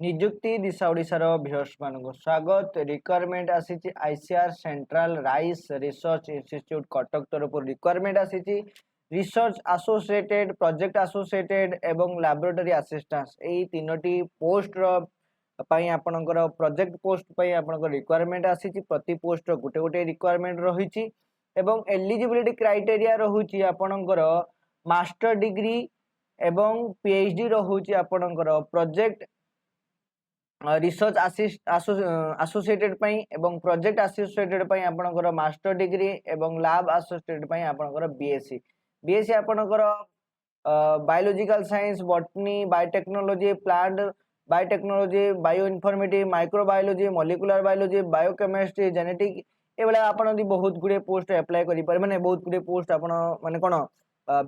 निजुक्ति दिशा ओडिशार व्यूअर्स मानक स्वागत। रिक्वायरमेंट आसी ICR central rice research institute Cuttack तरफ रिक्वायरमेंट आसी रिसर्च एसोसिएटेड प्रोजेक्ट एसोसिएटेड एवं लैबोरेटरी असिस्टेंट यही तीनोटी पोस्ट आपणकर प्रोजेक्ट पोस्ट आपणकर रिक्वायरमेंट आसी प्रति पोस्ट गोटे गोटे रिक्वायरमेंट रही एलिजिबिलिटी क्राइटेरिया रोचे आपणकर मास्टर डिग्री एवं पीएचडी रोचे आपणकर प्रोजेक्ट रिसर्च एसोसिएटेड पई एवं प्रोजेक्ट एसोसिएटेड पई आपनकर मास्टर डिग्री एवं लैब एसोसिएटेड पई आपनकर बीएससी बीएससी आपनकर biological science botany biotechnology plant biotechnology bio informative microbiology molecular biology biochemistry genetic ए बेला आपन दी बहुत गुडे पोस्ट अप्लाई करि पारे माने बहुत गुडे पोस्ट आपन माने कोन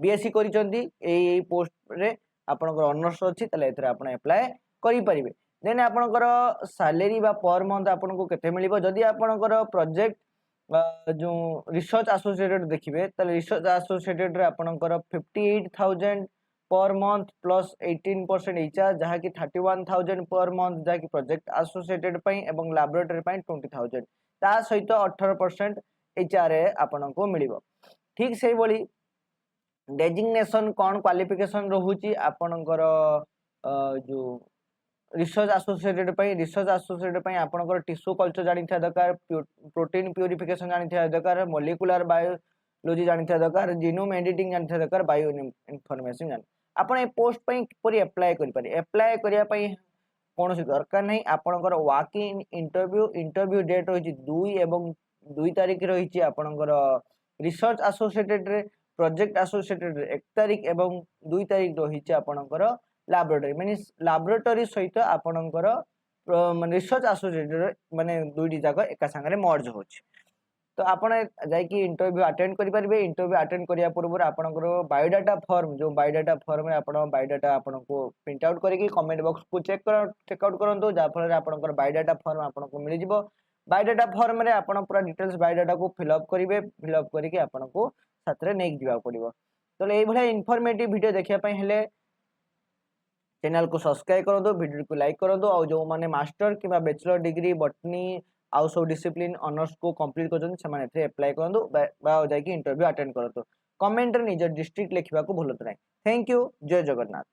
बीएससी करिसंती एई पोस्ट रे आपनकर ऑनर्स अछि तले एथरे आपन अप्लाई करि परिबे। देन आपनकर सैलरी बा पर मंथ आपनको केते मिलिबो जदि आपनकर प्रोजेक्ट जो रिसर्च एसोसिएटेड देखिबे त रिसर्च एसोसिएटेड रे आपनकर 58000 पर मंथ प्लस 18% इचा जहा कि 31000 पर मंथ जहा कि प्रोजेक्ट एसोसिएटेड पई एवं लैबोरेटरी पई 20000 ता सहित 18% इचा रे आपनको मिलिबो। ठीक सेही बोली डेजिग्नेशन कोन क्वालिफिकेशन रहूची आपनकर जो रिसर्च एसोसिएटेड पई आपनकर टिश्यू कल्चर जानि था दरकार प्रोटीन प्यूरिफिकेशन जानि था दरकार मॉलिक्यूलर बायोलॉजी जानि था दरकार जीनोम एडिटिंग जानि था दरकार बायो इनफॉरमेशन जानि आपण ए पोस्ट पई किपरि अप्लाई करि पारे अप्लाई करिया पई कोनोसी दरकार नहीं आपनकर वाक इन इंटरव्यू डेट होची 2 एवं 2 तारिख रहिची आपनकर रिसर्च एसोसिएटेड रे प्रोजेक्ट एसोसिएटेड रे 1 तारिख एवं 2 तारिख रहिची आपनकर लैबोरेटरी मीन्स लैबोरेटरी सहित आपणकर रिसर्च एसोसिएटेड माने दुईटी जाक एका संगे मर्ज होची तो आपण जाई इंटरव्यू अटेंड करि परिबे। इंटरव्यू अटेंड करिया पूर्व आपणकर बायोडाटा फॉर्म जो बायोडाटा फॉर्म रे आपण बायोडाटा आपनको प्रिंट आउट करिकि कमेंट बॉक्स को चेकआउट करंतु जा फल रे आपणकर बायोडाटा फॉर्म आपनको मिलि जिवो। बायोडाटा फॉर्म रे आपण पूरा डिटेल्स बायोडाटा को फिल अप करिवे फिल अप करिकि आपनको साथरे नेक दिबा पड़िबो। तो एई भले इन्फॉर्मेटिव वीडियो देखिया पई हेले चैनल को सब्सक्राइब कर दो वीडियो को लाइक कर दो और जो माने मास्टर कि बैचलर डिग्री बॉटनी आउ सब डिसिप्लिन ऑनर्स को कंप्लीट करछन से माने एथे अप्लाई कर दो बा जाई कि इंटरव्यू अटेंड कर दो कमेंट रे निज डिस्ट्रिक्ट लिखिबा को भूलत नाही। थैंक यू जय जगन्नाथ।